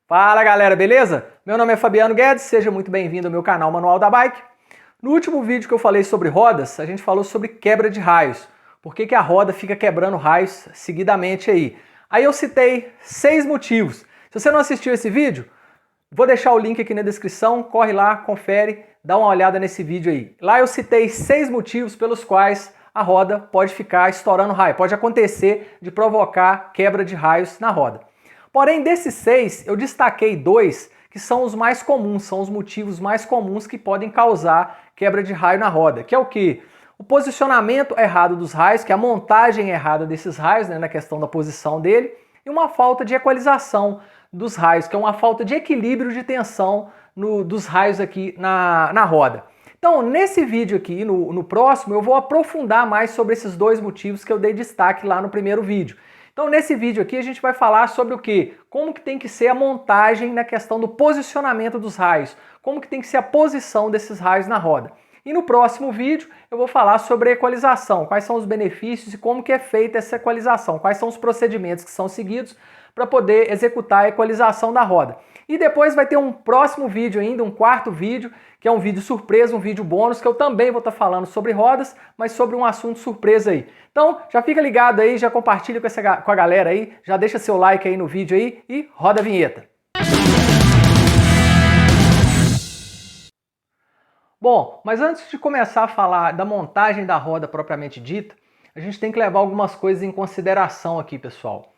Fala galera, beleza? Meu nome é Fabiano Guedes, seja muito bem-vindo ao meu canal Manual da Bike. No último vídeo que eu falei sobre rodas, a gente falou sobre quebra de raios. Por que a roda fica quebrando raios seguidamente aí? Aí eu citei 6 motivos. Se você não assistiu esse vídeo, vou deixar o link aqui na descrição, corre lá, confere, dá uma olhada nesse vídeo aí. Lá eu citei 6 motivos pelos quais a roda pode ficar estourando raio, pode acontecer de provocar quebra de raios na roda. Porém, desses 6, eu destaquei 2 que são os mais comuns, são os motivos mais comuns que podem causar quebra de raio na roda, que é o quê? O posicionamento errado dos raios, que é a montagem errada desses raios, né, na questão da posição dele, e uma falta de equalização dos raios, que é uma falta de equilíbrio de tensão dos raios aqui na roda. Então, nesse vídeo aqui, no próximo, eu vou aprofundar mais sobre esses 2 motivos que eu dei destaque lá no primeiro vídeo. Então, nesse vídeo aqui, a gente vai falar sobre o quê? Como que tem que ser a montagem na questão do posicionamento dos raios, como que tem que ser a posição desses raios na roda. E no próximo vídeo, eu vou falar sobre a equalização, quais são os benefícios e como que é feita essa equalização, quais são os procedimentos que são seguidos para poder executar a equalização da roda. E depois vai ter um próximo vídeo ainda, um quarto vídeo, que é um vídeo surpresa, um vídeo bônus, que eu também vou estar falando sobre rodas, mas sobre um assunto surpresa aí. Então, já fica ligado aí, já compartilha com a galera aí, já deixa seu like aí no vídeo aí e roda a vinheta. Bom, mas antes de começar a falar da montagem da roda propriamente dita, a gente tem que levar algumas coisas em consideração aqui, pessoal.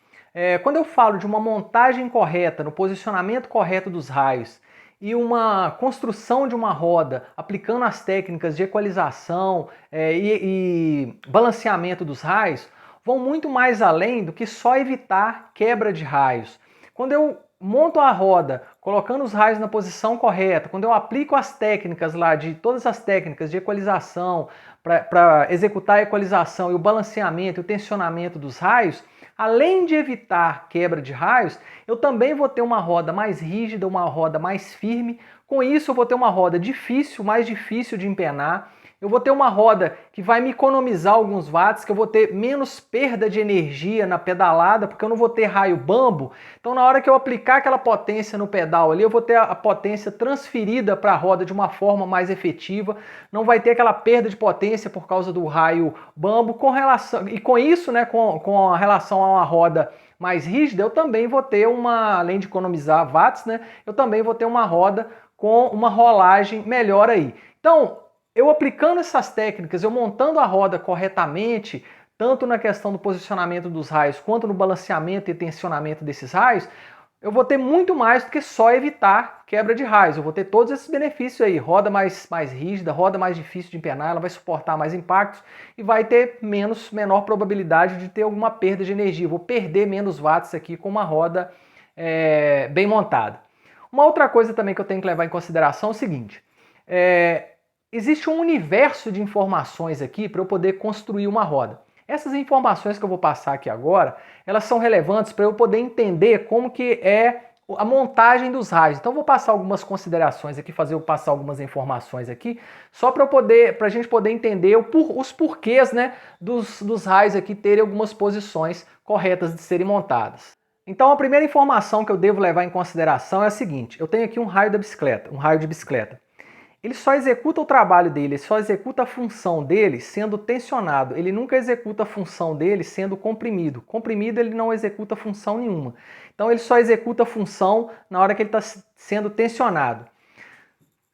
Quando eu falo de uma montagem correta, no posicionamento correto dos raios e uma construção de uma roda aplicando as técnicas de equalização e balanceamento dos raios, vão muito mais além do que só evitar quebra de raios. Quando eu monto a roda colocando os raios na posição correta, quando eu aplico as técnicas lá, todas as técnicas de equalização para executar a equalização e o balanceamento e o tensionamento dos raios, além de evitar quebra de raios, eu também vou ter uma roda mais rígida, uma roda mais firme. Com isso eu vou ter uma roda mais difícil de empenar. Eu vou ter uma roda que vai me economizar alguns watts, que eu vou ter menos perda de energia na pedalada, porque eu não vou ter raio bambo. Então na hora que eu aplicar aquela potência no pedal ali, eu vou ter a potência transferida para a roda de uma forma mais efetiva. Não vai ter aquela perda de potência por causa do raio bambo. E com isso, né, com a relação a uma roda mais rígida, eu também vou ter além de economizar watts, né, eu também vou ter uma roda com uma rolagem melhor aí. Então, eu aplicando essas técnicas, eu montando a roda corretamente, tanto na questão do posicionamento dos raios, quanto no balanceamento e tensionamento desses raios, eu vou ter muito mais do que só evitar quebra de raios. Eu vou ter todos esses benefícios aí, roda mais rígida, roda mais difícil de empenar, ela vai suportar mais impactos e vai ter menor probabilidade de ter alguma perda de energia. Eu vou perder menos watts aqui com uma roda bem montada. Uma outra coisa também que eu tenho que levar em consideração é o seguinte, existe um universo de informações aqui para eu poder construir uma roda. Essas informações que eu vou passar aqui agora, elas são relevantes para eu poder entender como que é a montagem dos raios. Então eu vou passar algumas considerações aqui, passar algumas informações aqui, só para a gente poder entender os porquês, né, dos raios aqui terem algumas posições corretas de serem montadas. Então a primeira informação que eu devo levar em consideração é a seguinte: eu tenho aqui um raio de bicicleta. Ele só executa o trabalho dele, ele só executa a função dele sendo tensionado. Ele nunca executa a função dele sendo comprimido. Comprimido ele não executa função nenhuma. Então ele só executa a função na hora que ele está sendo tensionado.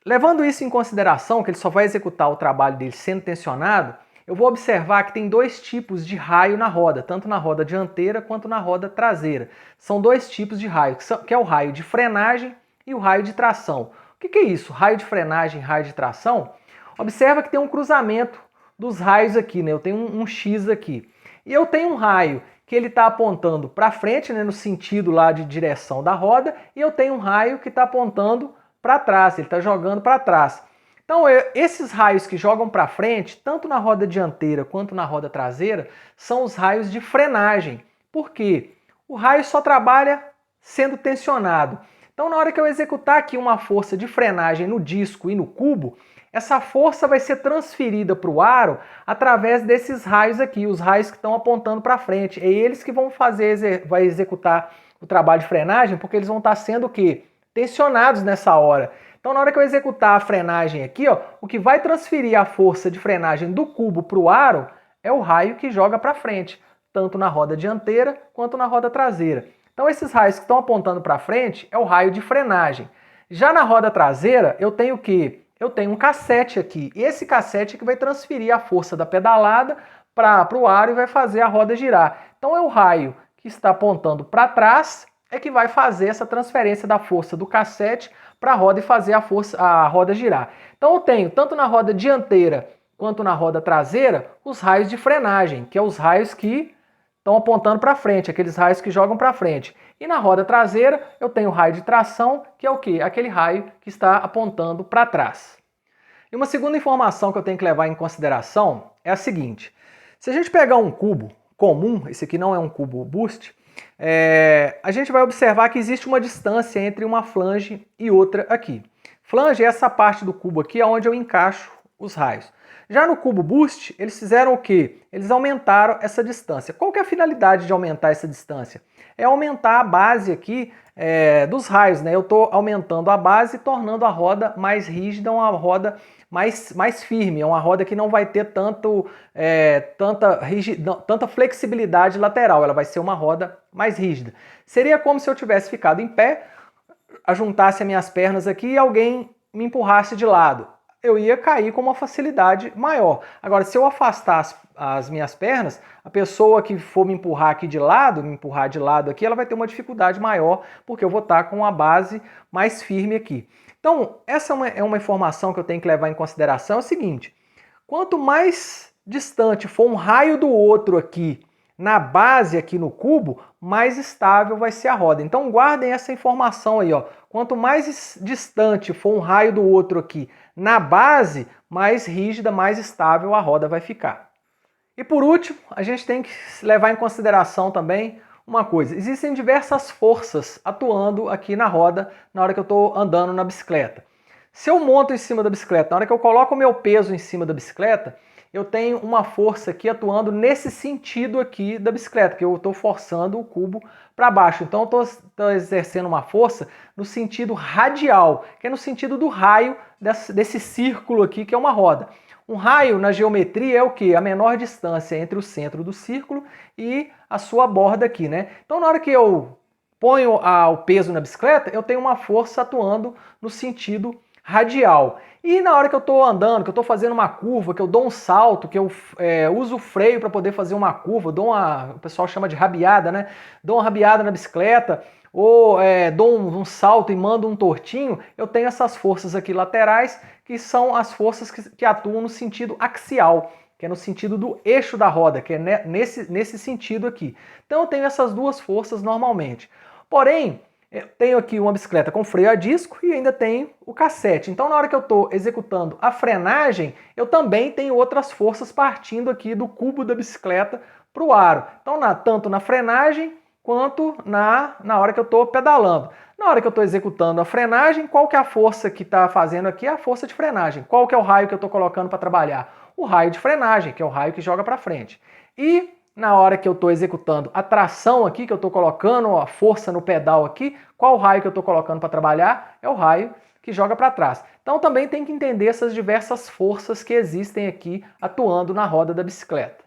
Levando isso em consideração, que ele só vai executar o trabalho dele sendo tensionado, eu vou observar que tem 2 tipos de raio na roda, tanto na roda dianteira quanto na roda traseira. São 2 tipos de raio, que é o raio de frenagem e o raio de tração. O que é isso? Raio de frenagem, raio de tração? Observa que tem um cruzamento dos raios aqui, né? Eu tenho um X aqui. E eu tenho um raio que ele está apontando para frente, né, no sentido lá de direção da roda, e eu tenho um raio que está apontando para trás, ele está jogando para trás. Então, esses raios que jogam para frente, tanto na roda dianteira quanto na roda traseira, são os raios de frenagem. Por quê? O raio só trabalha sendo tensionado. Então, na hora que eu executar aqui uma força de frenagem no disco e no cubo, essa força vai ser transferida para o aro através desses raios aqui, os raios que estão apontando para frente. É eles que vão executar o trabalho de frenagem, porque eles vão estar sendo o quê? Tensionados nessa hora. Então, na hora que eu executar a frenagem aqui, ó, o que vai transferir a força de frenagem do cubo para o aro é o raio que joga para frente, tanto na roda dianteira quanto na roda traseira. Então, esses raios que estão apontando para frente é o raio de frenagem. Já na roda traseira, eu tenho o quê? Eu tenho um cassete aqui. E esse cassete é que vai transferir a força da pedalada para o aro e vai fazer a roda girar. Então, é o raio que está apontando para trás é que vai fazer essa transferência da força do cassete para a roda e fazer a roda girar. Então eu tenho, tanto na roda dianteira quanto na roda traseira, os raios de frenagem, que é os raios que estão apontando para frente, aqueles raios que jogam para frente. E na roda traseira eu tenho o raio de tração, que é o quê? Aquele raio que está apontando para trás. E uma segunda informação que eu tenho que levar em consideração é a seguinte: se a gente pegar um cubo comum, esse aqui não é um cubo boost, a gente vai observar que existe uma distância entre uma flange e outra aqui. Flange é essa parte do cubo aqui onde eu encaixo os raios. Já no cubo boost, eles fizeram o quê? Eles aumentaram essa distância. Qual que é a finalidade de aumentar essa distância? É aumentar a base aqui dos raios, né? Eu estou aumentando a base, tornando a roda mais rígida, uma roda mais firme, é uma roda que não vai ter tanta flexibilidade lateral, ela vai ser uma roda mais rígida. Seria como se eu tivesse ficado em pé, ajuntasse as minhas pernas aqui e alguém me empurrasse de lado. Eu ia cair com uma facilidade maior. Agora, se eu afastar as minhas pernas, a pessoa que for me empurrar de lado aqui, ela vai ter uma dificuldade maior, porque eu vou estar com a base mais firme aqui. Então, essa é uma informação que eu tenho que levar em consideração, é o seguinte: quanto mais distante for um raio do outro aqui, na base aqui no cubo, mais estável vai ser a roda. Então guardem essa informação aí, ó. Quanto mais distante for um raio do outro aqui na base, mais rígida, mais estável a roda vai ficar. E por último, a gente tem que levar em consideração também uma coisa: existem diversas forças atuando aqui na roda na hora que eu estou andando na bicicleta. Se eu monto em cima da bicicleta, na hora que eu coloco o meu peso em cima da bicicleta, eu tenho uma força aqui atuando nesse sentido aqui da bicicleta, que eu estou forçando o cubo para baixo. Então eu estou exercendo uma força no sentido radial, que é no sentido do raio desse círculo aqui, que é uma roda. Um raio na geometria é o quê? A menor distância entre o centro do círculo e a sua borda aqui, né? Então na hora que eu ponho o peso na bicicleta, eu tenho uma força atuando no sentido radial. E na hora que eu estou andando, que eu estou fazendo uma curva, que eu dou um salto, que eu uso o freio para poder fazer uma curva, o pessoal chama de rabiada, né? Dou uma rabiada na bicicleta, ou dou um salto e mando um tortinho, eu tenho essas forças aqui laterais, que são as forças que atuam no sentido axial, que é no sentido do eixo da roda, que é nesse sentido aqui. Então eu tenho essas duas forças normalmente. Porém, eu tenho aqui uma bicicleta com freio a disco e ainda tenho o cassete. Então na hora que eu estou executando a frenagem, eu também tenho outras forças partindo aqui do cubo da bicicleta para o aro. Então tanto na frenagem quanto na hora que eu estou pedalando. Na hora que eu estou executando a frenagem, qual que é a força que está fazendo aqui? A força de frenagem. Qual que é o raio que eu estou colocando para trabalhar? O raio de frenagem, que é o raio que joga para frente. E na hora que eu estou executando a tração aqui, que eu estou colocando a força no pedal aqui, qual raio que eu estou colocando para trabalhar? É o raio que joga para trás. Então também tem que entender essas diversas forças que existem aqui atuando na roda da bicicleta.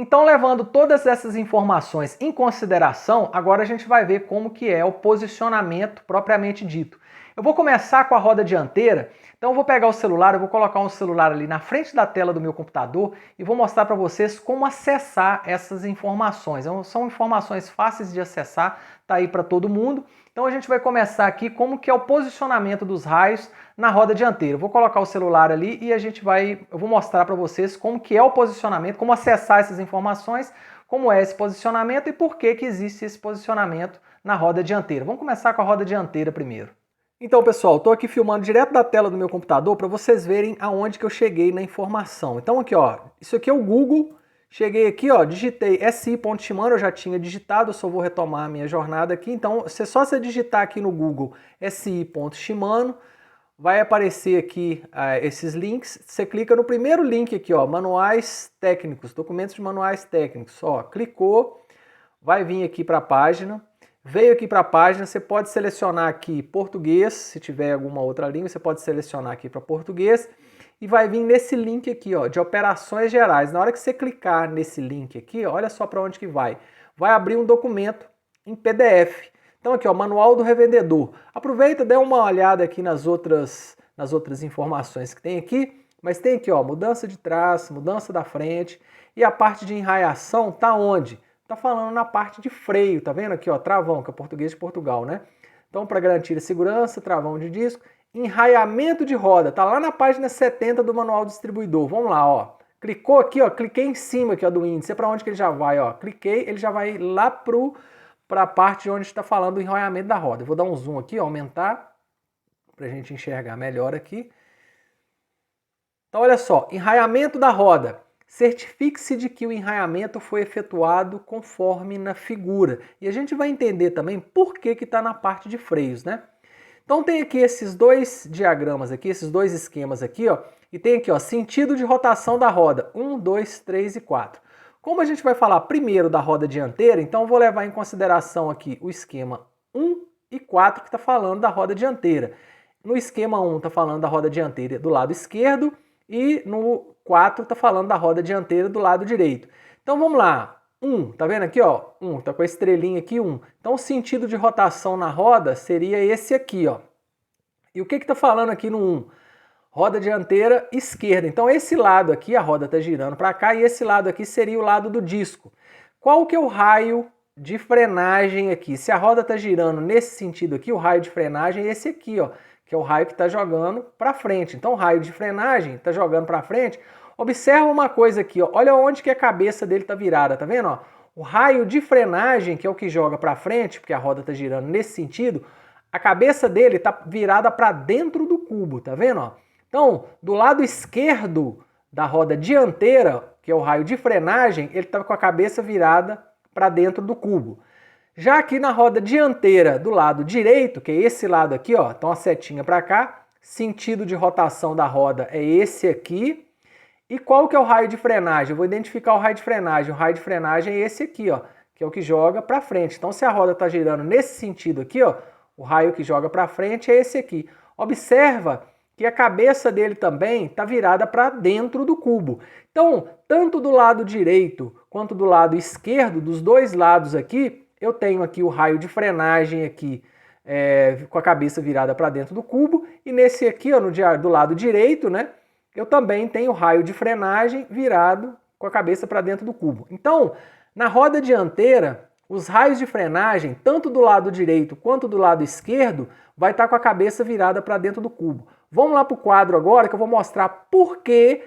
Então, levando todas essas informações em consideração, agora a gente vai ver como que é o posicionamento propriamente dito. Eu vou começar com a roda dianteira, então eu vou pegar o celular, eu vou colocar um celular ali na frente da tela do meu computador e vou mostrar para vocês como acessar essas informações. São informações fáceis de acessar, tá aí para todo mundo. Então a gente vai começar aqui como que é o posicionamento dos raios na roda dianteira. Eu vou colocar o celular ali e eu vou mostrar para vocês como que é o posicionamento, como acessar essas informações, como é esse posicionamento e por que existe esse posicionamento na roda dianteira. Vamos começar com a roda dianteira primeiro. Então, pessoal, estou aqui filmando direto da tela do meu computador para vocês verem aonde que eu cheguei na informação. Então aqui, ó, isso aqui é o Google. Cheguei aqui, ó, digitei si.shimano, eu já tinha digitado, eu só vou retomar a minha jornada aqui. Então, só você digitar aqui no Google si.shimano, vai aparecer aqui esses links. Você clica no primeiro link aqui, ó, manuais técnicos, documentos de manuais técnicos. Ó, clicou, vai vir aqui para a página. veio aqui para a página, você pode selecionar aqui português, se tiver alguma outra língua, você pode selecionar aqui para português e vai vir nesse link aqui, ó, de operações gerais. Na hora que você clicar nesse link aqui, ó, olha só para onde que vai. Vai abrir um documento em PDF. Então aqui, ó, Manual do Revendedor. Aproveita, dê uma olhada aqui nas outras informações que tem aqui, mas tem aqui, ó, mudança de trás, mudança da frente e a parte de enraiação tá onde? Tá falando na parte de freio, tá vendo aqui, ó, travão, que é português de Portugal, né? Então, para garantir a segurança, travão de disco, enraiamento de roda, tá lá na página 70 do Manual do Distribuidor. Vamos lá, ó. Clicou aqui, ó, cliquei em cima aqui, ó, do índice. É para onde que ele já vai, ó? Cliquei, ele já vai lá para a parte onde está falando do enraiamento da roda. Eu vou dar um zoom aqui, ó, aumentar para a gente enxergar melhor aqui. Então, olha só, enraiamento da roda. Certifique-se de que o enraiamento foi efetuado conforme na figura. E a gente vai entender também por que está na parte de freios, né? Então tem aqui esses dois diagramas aqui, esses dois esquemas aqui, ó. E tem aqui, ó, sentido de rotação da roda. 1, 2, 3 e 4. Como a gente vai falar primeiro da roda dianteira, então eu vou levar em consideração aqui o esquema 1 e 4 que está falando da roda dianteira. No esquema 1 está falando da roda dianteira do lado esquerdo e no 4 está falando da roda dianteira do lado direito. Então vamos lá. 1, tá vendo aqui, ó? 1, tá com a estrelinha aqui, 1. Então o sentido de rotação na roda seria esse aqui, ó. E o que tá falando aqui no 1? Roda dianteira esquerda. Então esse lado aqui, a roda tá girando para cá, e esse lado aqui seria o lado do disco. Qual que é o raio de frenagem aqui? Se a roda tá girando nesse sentido aqui, o raio de frenagem é esse aqui, ó, que é o raio que tá jogando para frente. Então o raio de frenagem tá jogando para frente. Observa uma coisa aqui, ó. Olha onde que a cabeça dele tá virada, tá vendo? Ó? O raio de frenagem, que é o que joga para frente, porque a roda tá girando nesse sentido, a cabeça dele tá virada para dentro do cubo, tá vendo? Ó? Então, do lado esquerdo da roda dianteira, que é o raio de frenagem, ele tá com a cabeça virada para dentro do cubo. Já aqui na roda dianteira do lado direito, que é esse lado aqui, ó, então a setinha para cá, sentido de rotação da roda é esse aqui. E qual que é o raio de frenagem? Eu vou identificar o raio de frenagem. O raio de frenagem é esse aqui, ó, que é o que joga para frente. Então, se a roda está girando nesse sentido aqui, ó, o raio que joga para frente é esse aqui. Observa que a cabeça dele também está virada para dentro do cubo. Então, tanto do lado direito quanto do lado esquerdo, dos dois lados aqui, eu tenho aqui o raio de frenagem aqui com a cabeça virada para dentro do cubo. E nesse aqui, ó, do lado direito, né? Eu também tenho o raio de frenagem virado com a cabeça para dentro do cubo. Então, na roda dianteira, os raios de frenagem, tanto do lado direito quanto do lado esquerdo, vai estar com a cabeça virada para dentro do cubo. Vamos lá para o quadro agora que eu vou mostrar por que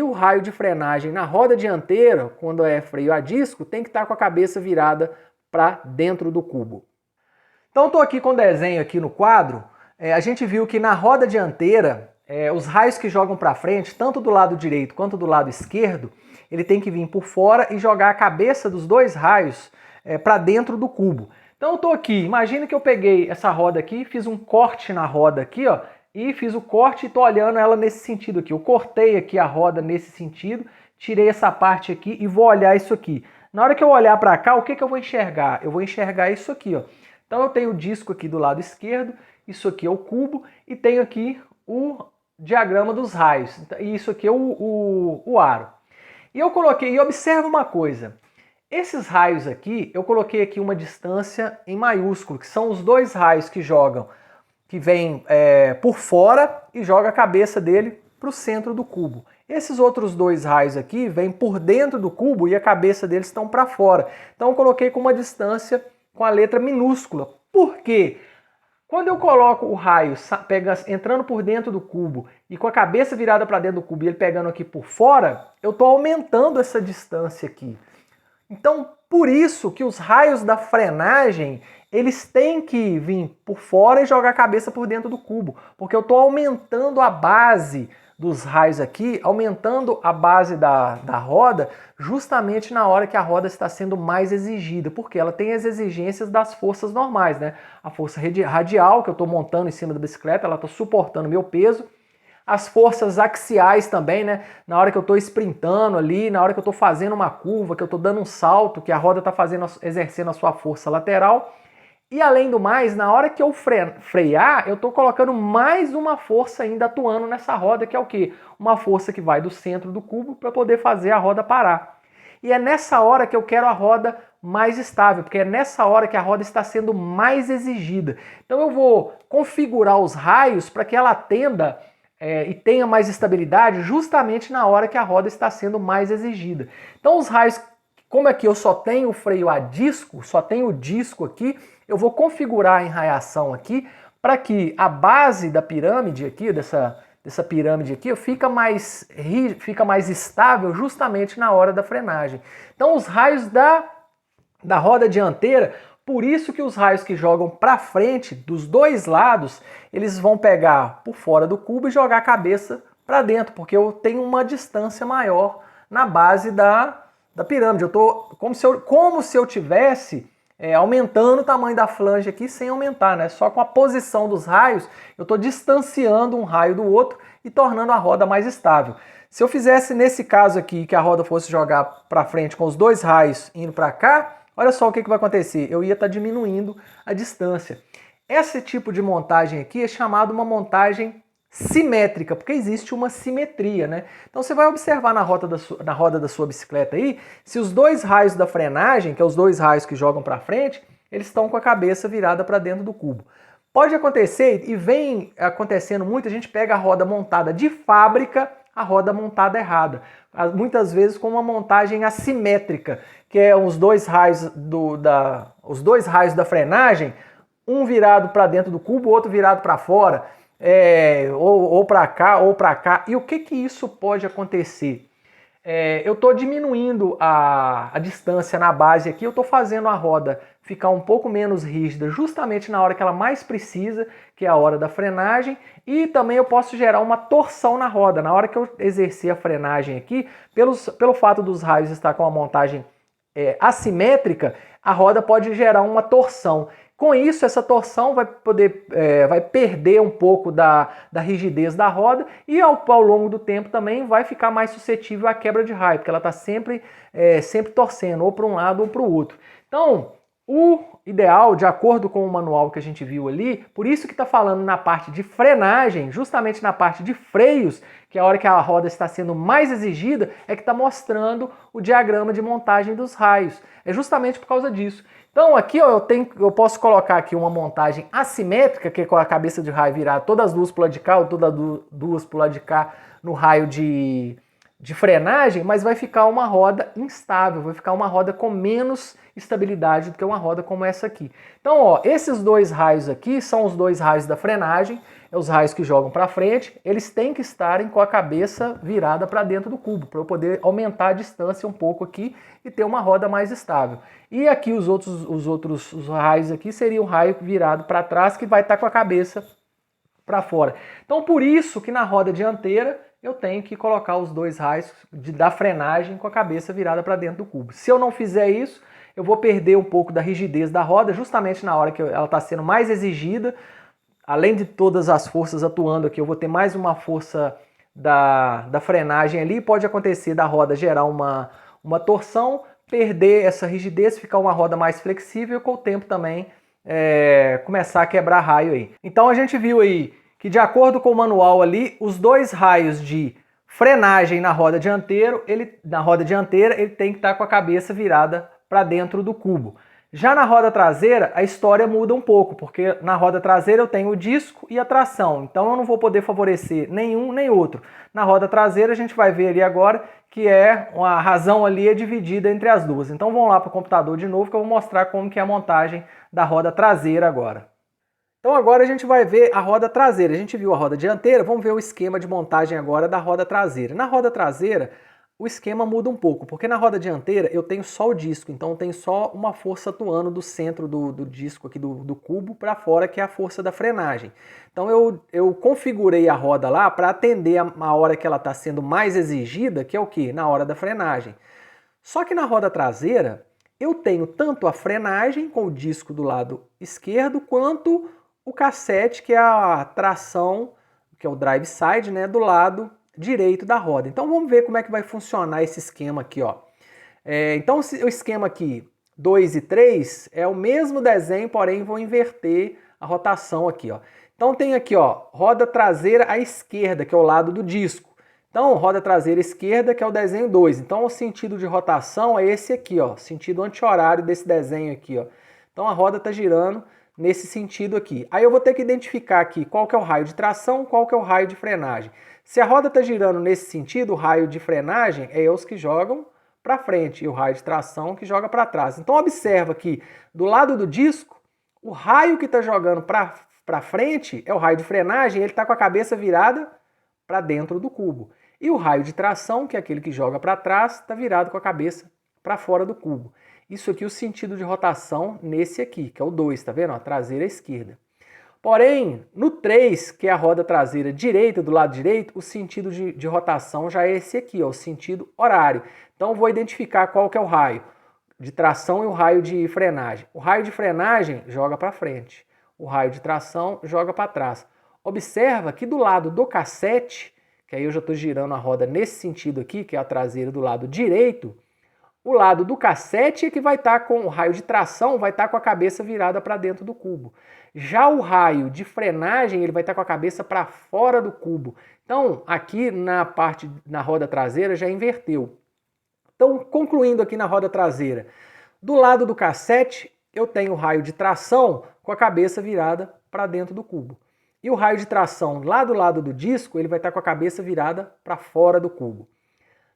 o raio de frenagem na roda dianteira, quando é freio a disco, tem que estar com a cabeça virada para dentro do cubo. Então, estou aqui com o desenho aqui no quadro. A gente viu que na roda dianteira, os raios que jogam para frente, tanto do lado direito quanto do lado esquerdo, ele tem que vir por fora e jogar a cabeça dos dois raios para dentro do cubo. Então eu estou aqui, imagina que eu peguei essa roda aqui, fiz um corte na roda aqui, ó, e fiz o corte e estou olhando ela nesse sentido aqui. Eu cortei aqui a roda nesse sentido, tirei essa parte aqui e vou olhar isso aqui. Na hora que eu olhar para cá, o que eu vou enxergar? Eu vou enxergar isso aqui, ó. Então eu tenho o disco aqui do lado esquerdo, isso aqui é o cubo e tenho aqui o diagrama dos raios. E isso aqui é o aro. E eu coloquei, e observa uma coisa. Esses raios aqui, eu coloquei aqui uma distância em maiúsculo, que são os dois raios que jogam, que vêm por fora e joga a cabeça dele para o centro do cubo. Esses outros dois raios aqui vêm por dentro do cubo e a cabeça deles estão para fora. Então eu coloquei com uma distância com a letra minúscula. Por quê? Quando eu coloco o raio entrando por dentro do cubo e com a cabeça virada para dentro do cubo e ele pegando aqui por fora, eu estou aumentando essa distância aqui. Então, por isso que os raios da frenagem, eles têm que vir por fora e jogar a cabeça por dentro do cubo, porque eu estou aumentando a base dos raios aqui, aumentando a base da roda, justamente na hora que a roda está sendo mais exigida, porque ela tem as exigências das forças normais, né? A força radial, que eu estou montando em cima da bicicleta, ela está suportando meu peso. As forças axiais também, né? Na hora que eu estou sprintando ali, na hora que eu estou fazendo uma curva, que eu estou dando um salto, que a roda está exercendo a sua força lateral. E além do mais, na hora que eu frear, eu estou colocando mais uma força ainda atuando nessa roda, que é o quê? Uma força que vai do centro do cubo para poder fazer a roda parar. E é nessa hora que eu quero a roda mais estável, porque é nessa hora que a roda está sendo mais exigida. Então eu vou configurar os raios para que ela atenda e tenha mais estabilidade justamente na hora que a roda está sendo mais exigida. Então os raios, como aqui eu só tenho o freio a disco, só tenho o disco aqui, eu vou configurar a enraiação aqui para que a base da pirâmide aqui, dessa pirâmide aqui, fica mais estável justamente na hora da frenagem. Então os raios da roda dianteira, por isso que os raios que jogam para frente, dos dois lados, eles vão pegar por fora do cubo e jogar a cabeça para dentro, porque eu tenho uma distância maior na base da pirâmide. Eu tô como se eu tivesse aumentando o tamanho da flange aqui sem aumentar, né? Só com a posição dos raios eu estou distanciando um raio do outro e tornando a roda mais estável. Se eu fizesse nesse caso aqui, que a roda fosse jogar para frente com os dois raios indo para cá, olha só o que vai acontecer. Eu ia estar diminuindo a distância. Esse tipo de montagem aqui é chamado uma montagem simétrica, porque existe uma simetria, né? Então você vai observar na roda da sua bicicleta aí, se os dois raios da frenagem, que é os dois raios que jogam para frente, eles estão com a cabeça virada para dentro do cubo. Pode acontecer, e vem acontecendo muito, a gente pega a roda montada de fábrica, a roda montada errada. Muitas vezes com uma montagem assimétrica, que é os dois raios da frenagem, um virado para dentro do cubo, o outro virado para fora. Ou para cá ou para cá. E o que isso pode acontecer? Eu estou diminuindo a distância na base aqui, eu estou fazendo a roda ficar um pouco menos rígida justamente na hora que ela mais precisa, que é a hora da frenagem, e também eu posso gerar uma torção na roda. Na hora que eu exercer a frenagem aqui, pelo fato dos raios estar com a montagem assimétrica, a roda pode gerar uma torção. Com isso, essa torção vai perder um pouco da rigidez da roda e ao longo do tempo também vai ficar mais suscetível à quebra de raio, porque ela está sempre torcendo, ou para um lado ou para o outro. Então, o ideal, de acordo com o manual que a gente viu ali, por isso que está falando na parte de frenagem, justamente na parte de freios, que é a hora que a roda está sendo mais exigida, é que está mostrando o diagrama de montagem dos raios. É justamente por causa disso. Então aqui ó, eu posso colocar aqui uma montagem assimétrica, que é com a cabeça de raio virada todas as duas para o lado de cá ou todas as duas para o lado de cá no raio de frenagem, mas vai ficar uma roda instável, vai ficar uma roda com menos estabilidade do que uma roda como essa aqui. Então, ó, esses dois raios aqui são os dois raios da frenagem, os raios que jogam para frente, eles têm que estarem com a cabeça virada para dentro do cubo, para eu poder aumentar a distância um pouco aqui e ter uma roda mais estável. E aqui os outros raios aqui seriam o raio virado para trás, que vai estar com a cabeça para fora. Então, por isso que na roda dianteira eu tenho que colocar os dois raios da frenagem com a cabeça virada para dentro do cubo. Se eu não fizer isso, eu vou perder um pouco da rigidez da roda, justamente na hora que ela está sendo mais exigida. Além de todas as forças atuando aqui, eu vou ter mais uma força da frenagem ali. Pode acontecer da roda gerar uma torção, perder essa rigidez, ficar uma roda mais flexível e com o tempo também começar a quebrar raio aí. Então a gente viu aí que, de acordo com o manual ali, os dois raios de frenagem na roda dianteira, ele tem que estar com a cabeça virada para dentro do cubo. Já na roda traseira, a história muda um pouco, porque na roda traseira eu tenho o disco e a tração, então eu não vou poder favorecer nenhum nem outro. Na roda traseira a gente vai ver ali agora que a razão ali é dividida entre as duas. Então vamos lá para o computador de novo que eu vou mostrar como que é a montagem da roda traseira agora. Então agora a gente vai ver a roda traseira. A gente viu a roda dianteira, vamos ver o esquema de montagem agora da roda traseira. Na roda traseira, o esquema muda um pouco, porque na roda dianteira eu tenho só o disco, então tem só uma força atuando do centro do disco aqui do cubo para fora, que é a força da frenagem. Então eu configurei a roda lá para atender a hora que ela está sendo mais exigida, que é o quê? Na hora da frenagem. Só que na roda traseira eu tenho tanto a frenagem com o disco do lado esquerdo, quanto o cassete, que é a tração, que é o drive side, né, do lado direito da roda. Então vamos ver como é que vai funcionar esse esquema aqui, ó. Então o esquema aqui 2 e 3 é o mesmo desenho, porém vou inverter a rotação aqui, ó. Então tem aqui, ó, roda traseira à esquerda, que é o lado do disco. Então, roda traseira esquerda, que é o desenho 2. Então, o sentido de rotação é esse aqui, ó, sentido anti-horário desse desenho aqui, ó. Então, a roda está girando nesse sentido aqui. Aí eu vou ter que identificar aqui qual que é o raio de tração, qual que é o raio de frenagem. Se a roda está girando nesse sentido, o raio de frenagem é os que jogam para frente e o raio de tração que joga para trás. Então, observa que do lado do disco, o raio que está jogando para frente é o raio de frenagem, ele está com a cabeça virada para dentro do cubo. E o raio de tração, que é aquele que joga para trás, está virado com a cabeça para fora do cubo. Isso aqui é o sentido de rotação nesse aqui, que é o 2, tá vendo? A traseira esquerda. Porém, no 3, que é a roda traseira direita, do lado direito, o sentido de rotação já é esse aqui, ó, o sentido horário. Então, vou identificar qual que é o raio de tração e o raio de frenagem. O raio de frenagem joga para frente, o raio de tração joga para trás. Observa que do lado do cassete, que aí eu já estou girando a roda nesse sentido aqui, que é a traseira do lado direito, o lado do cassete é que vai estar com o raio de tração, vai estar com a cabeça virada para dentro do cubo. Já o raio de frenagem, ele vai estar com a cabeça para fora do cubo. Então, aqui na roda traseira já inverteu. Então, concluindo aqui na roda traseira, do lado do cassete, eu tenho o raio de tração com a cabeça virada para dentro do cubo. E o raio de tração lá do lado do disco, ele vai estar com a cabeça virada para fora do cubo.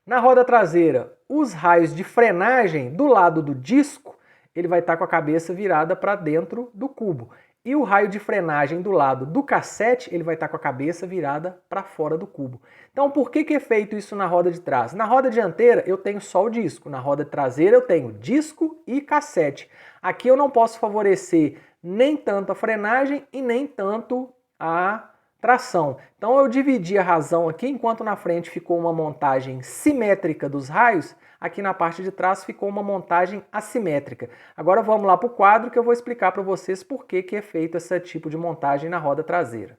Na roda traseira, os raios de frenagem do lado do disco, ele vai estar com a cabeça virada para dentro do cubo. E o raio de frenagem do lado do cassete, ele vai estar com a cabeça virada para fora do cubo. Então, por que é feito isso na roda de trás? Na roda dianteira, eu tenho só o disco. Na roda traseira, eu tenho disco e cassete. Aqui eu não posso favorecer nem tanto a frenagem e nem tanto a tração. Então eu dividi a razão aqui, enquanto na frente ficou uma montagem simétrica dos raios, aqui na parte de trás ficou uma montagem assimétrica. Agora vamos lá para o quadro que eu vou explicar para vocês por que é feito esse tipo de montagem na roda traseira.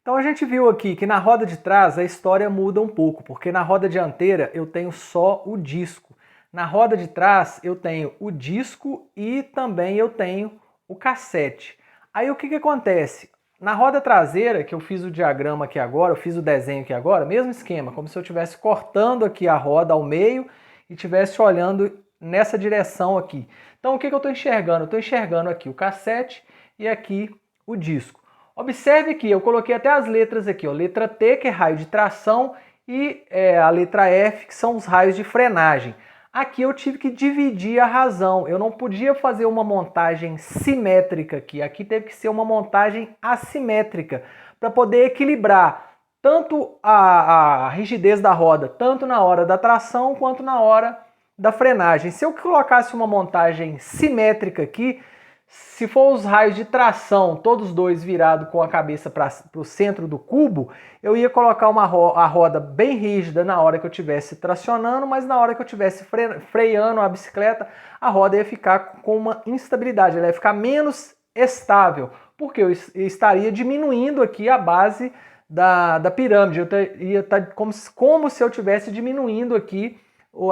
Então a gente viu aqui que na roda de trás a história muda um pouco, porque na roda dianteira eu tenho só o disco. Na roda de trás eu tenho o disco e também eu tenho o cassete. Aí o que acontece? Na roda traseira, que eu fiz o diagrama aqui agora, eu fiz o desenho aqui agora, mesmo esquema, como se eu estivesse cortando aqui a roda ao meio e estivesse olhando nessa direção aqui. Então o que eu estou enxergando? Eu estou enxergando aqui o cassete e aqui o disco. Observe que eu coloquei até as letras aqui, ó, letra T, que é raio de tração, e a letra F, que são os raios de frenagem. Aqui eu tive que dividir a razão, eu não podia fazer uma montagem simétrica aqui, aqui teve que ser uma montagem assimétrica, para poder equilibrar tanto a rigidez da roda, tanto na hora da tração quanto na hora da frenagem. Se eu colocasse uma montagem simétrica aqui, se for os raios de tração, todos dois virados com a cabeça para o centro do cubo, eu ia colocar a roda bem rígida na hora que eu estivesse tracionando, mas na hora que eu estivesse freando a bicicleta, a roda ia ficar com uma instabilidade, ela ia ficar menos estável, porque eu estaria diminuindo aqui a base da pirâmide, eu ia estar como se eu estivesse diminuindo aqui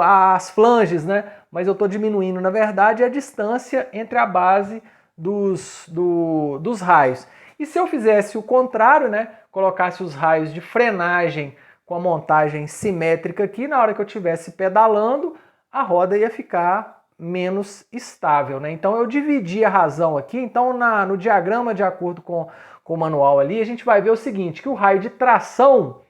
as flanges, né? Mas eu estou diminuindo, na verdade, a distância entre a base dos raios. E se eu fizesse o contrário, né? Colocasse os raios de frenagem com a montagem simétrica aqui, na hora que eu estivesse pedalando, a roda ia ficar menos estável, né? Então eu dividi a razão aqui, então no diagrama, de acordo com o manual ali, a gente vai ver o seguinte, que o raio de tração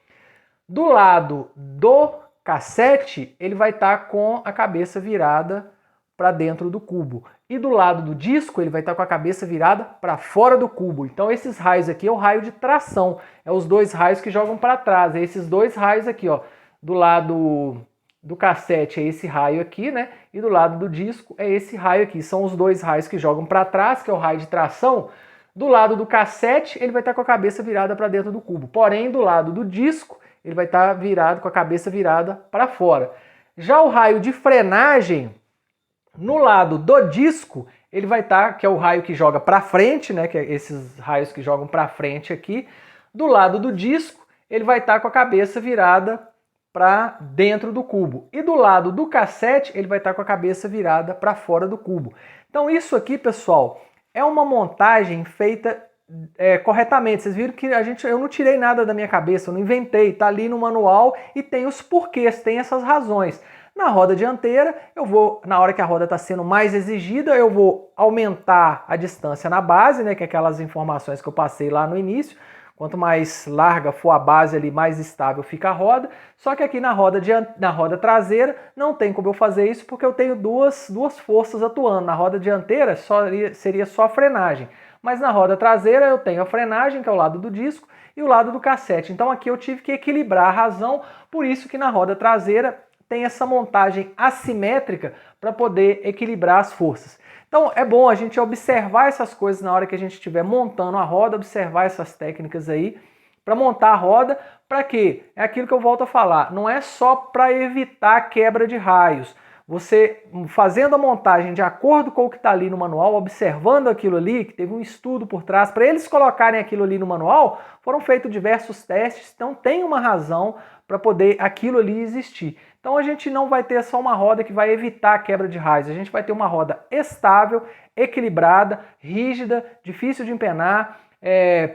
do lado do cassete, ele vai estar com a cabeça virada para dentro do cubo. E do lado do disco, ele vai estar com a cabeça virada para fora do cubo. Então esses raios aqui é o raio de tração. É os dois raios que jogam para trás. É esses dois raios aqui, ó. Do lado do cassete é esse raio aqui, né? E do lado do disco é esse raio aqui. São os dois raios que jogam para trás, que é o raio de tração. Do lado do cassete, ele vai estar com a cabeça virada para dentro do cubo. Porém, do lado do disco, ele vai estar virado com a cabeça virada para fora. Já o raio de frenagem, no lado do disco, ele vai estar, que é o raio que joga para frente, né, que é esses raios que jogam para frente aqui. Do lado do disco, ele vai estar com a cabeça virada para dentro do cubo. E do lado do cassete, ele vai estar com a cabeça virada para fora do cubo. Então isso aqui, pessoal, é uma montagem feita corretamente. Vocês viram que eu não tirei nada da minha cabeça, eu não inventei. Está ali no manual e tem os porquês, tem essas razões. Na roda dianteira, na hora que a roda está sendo mais exigida, eu vou aumentar a distância na base, né, que é aquelas informações que eu passei lá no início. Quanto mais larga for a base ali, mais estável fica a roda. Só que aqui na roda traseira não tem como eu fazer isso porque eu tenho duas forças atuando. Na roda dianteira seria só a frenagem. Mas na roda traseira eu tenho a frenagem, que é o lado do disco, e o lado do cassete. Então aqui eu tive que equilibrar a razão, por isso que na roda traseira tem essa montagem assimétrica para poder equilibrar as forças. Então é bom a gente observar essas coisas na hora que a gente estiver montando a roda, observar essas técnicas aí para montar a roda. Para quê? É aquilo que eu volto a falar, não é só para evitar a quebra de raios. Você fazendo a montagem de acordo com o que está ali no manual, observando aquilo ali, que teve um estudo por trás, para eles colocarem aquilo ali no manual, foram feitos diversos testes, então tem uma razão para poder aquilo ali existir. Então a gente não vai ter só uma roda que vai evitar a quebra de raios, a gente vai ter uma roda estável, equilibrada, rígida, difícil de empenar,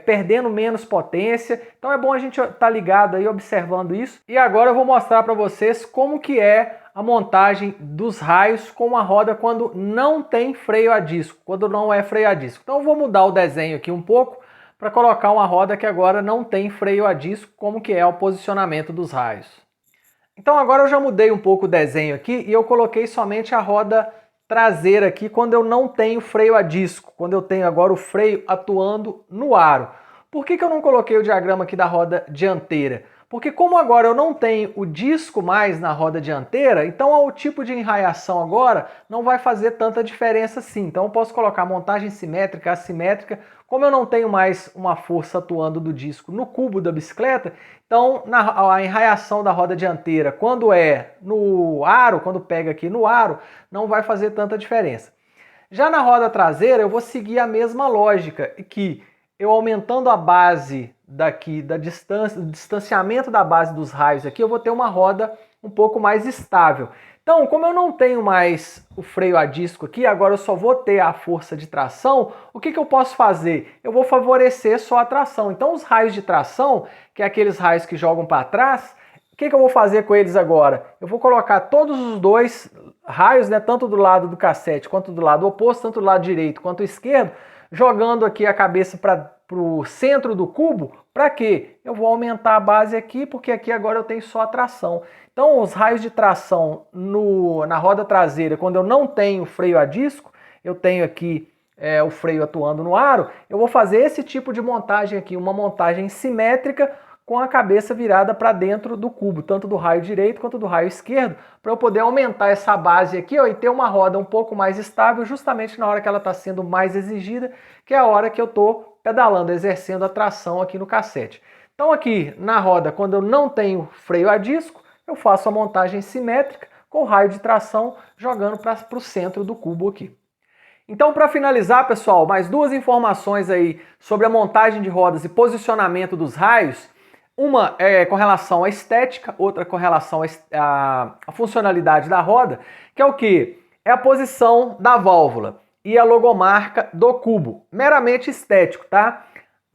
perdendo menos potência. Então é bom a gente estar ligado aí, observando isso. E agora eu vou mostrar para vocês como que é a montagem dos raios com uma roda quando não tem freio a disco, quando não é freio a disco. Então eu vou mudar o desenho aqui um pouco para colocar uma roda que agora não tem freio a disco, como que é o posicionamento dos raios. Então agora eu já mudei um pouco o desenho aqui e eu coloquei somente a roda traseira aqui quando eu não tenho freio a disco, quando eu tenho agora o freio atuando no aro. Por que eu não coloquei o diagrama aqui da roda dianteira? Porque como agora eu não tenho o disco mais na roda dianteira, então o tipo de enraiação agora não vai fazer tanta diferença assim. Então eu posso colocar montagem simétrica, assimétrica. Como eu não tenho mais uma força atuando do disco no cubo da bicicleta, então a enraiação da roda dianteira, quando é no aro, quando pega aqui no aro, não vai fazer tanta diferença. Já na roda traseira eu vou seguir a mesma lógica, que eu aumentando a base daqui, do distanciamento da base dos raios aqui, eu vou ter uma roda um pouco mais estável. Então, como eu não tenho mais o freio a disco aqui, agora eu só vou ter a força de tração, o que eu posso fazer? Eu vou favorecer só a tração. Então, os raios de tração, que é aqueles raios que jogam para trás, o que eu vou fazer com eles agora? Eu vou colocar todos os dois raios, né, tanto do lado do cassete quanto do lado oposto, tanto do lado direito quanto esquerdo, jogando aqui a cabeça para o centro do cubo. Para quê? Eu vou aumentar a base aqui, porque aqui agora eu tenho só a tração. Então os raios de tração na roda traseira, quando eu não tenho freio a disco, eu tenho aqui o freio atuando no aro, eu vou fazer esse tipo de montagem aqui, uma montagem simétrica com a cabeça virada para dentro do cubo, tanto do raio direito quanto do raio esquerdo, para eu poder aumentar essa base aqui e ter uma roda um pouco mais estável, justamente na hora que ela está sendo mais exigida, que é a hora que eu estou pedalando, exercendo a tração aqui no cassete. Então aqui na roda, quando eu não tenho freio a disco, eu faço a montagem simétrica com o raio de tração jogando para o centro do cubo aqui. Então, para finalizar, pessoal, mais duas informações aí sobre a montagem de rodas e posicionamento dos raios. Uma é com relação à estética, outra com relação à funcionalidade da roda, que é o que? É a posição da válvula e a logomarca do cubo, meramente estético, tá?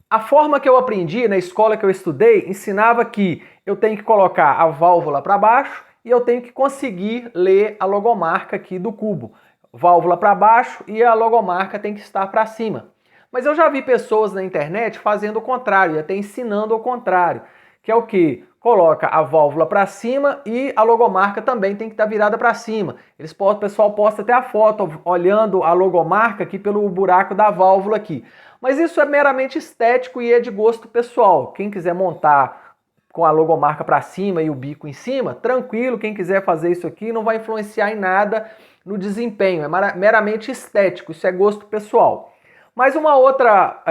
A forma que eu aprendi na escola que eu estudei ensinava que eu tenho que colocar a válvula para baixo e eu tenho que conseguir ler a logomarca aqui do cubo. Válvula para baixo e a logomarca tem que estar para cima. Mas eu já vi pessoas na internet fazendo o contrário, até ensinando o contrário, que é o que? Coloca a válvula para cima e a logomarca também tem que estar virada para cima. O pessoal posta até a foto olhando a logomarca aqui pelo buraco da válvula aqui. Mas isso é meramente estético e é de gosto pessoal. Quem quiser montar com a logomarca para cima e o bico em cima, tranquilo. Quem quiser fazer isso aqui não vai influenciar em nada no desempenho. É meramente estético, isso é gosto pessoal. Mas uma outra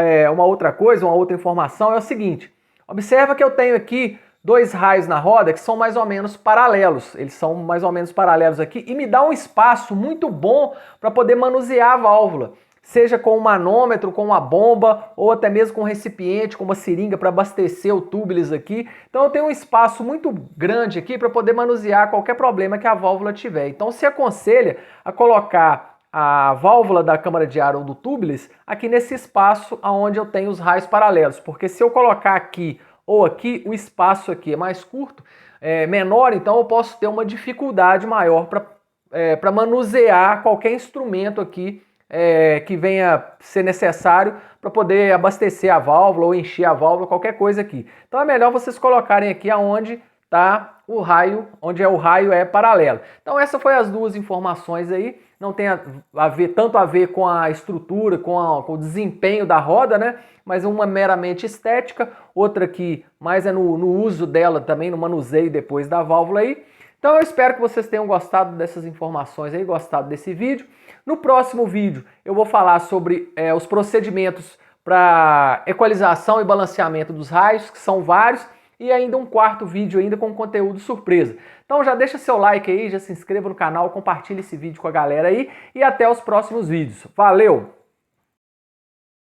informação é o seguinte. Observa que eu tenho aqui dois raios na roda que são mais ou menos paralelos. Eles são mais ou menos paralelos aqui e me dá um espaço muito bom para poder manusear a válvula. seja com um manômetro, com uma bomba, ou até mesmo com um recipiente, com uma seringa para abastecer o tubulus aqui. Então eu tenho um espaço muito grande aqui para poder manusear qualquer problema que a válvula tiver. Então se aconselha a colocar a válvula da câmara de ar ou do tubulus aqui nesse espaço onde eu tenho os raios paralelos, porque se eu colocar aqui ou aqui, o espaço aqui é mais curto, menor, então eu posso ter uma dificuldade maior para manusear qualquer instrumento aqui que venha ser necessário para poder abastecer a válvula ou encher a válvula, qualquer coisa aqui. Então é melhor vocês colocarem aqui aonde está o raio, onde o raio é paralelo. Então essas foram as duas informações aí, não tem tanto a ver com a estrutura, com o desempenho da roda, né? Mas uma meramente estética, outra aqui mais é no uso dela também, no manuseio depois da válvula aí. Então eu espero que vocês tenham gostado dessas informações aí, gostado desse vídeo. No próximo vídeo eu vou falar sobre os procedimentos para equalização e balanceamento dos raios, que são vários, e ainda um quarto vídeo ainda com conteúdo surpresa. Então já deixa seu like aí, já se inscreva no canal, compartilhe esse vídeo com a galera aí e até os próximos vídeos. Valeu!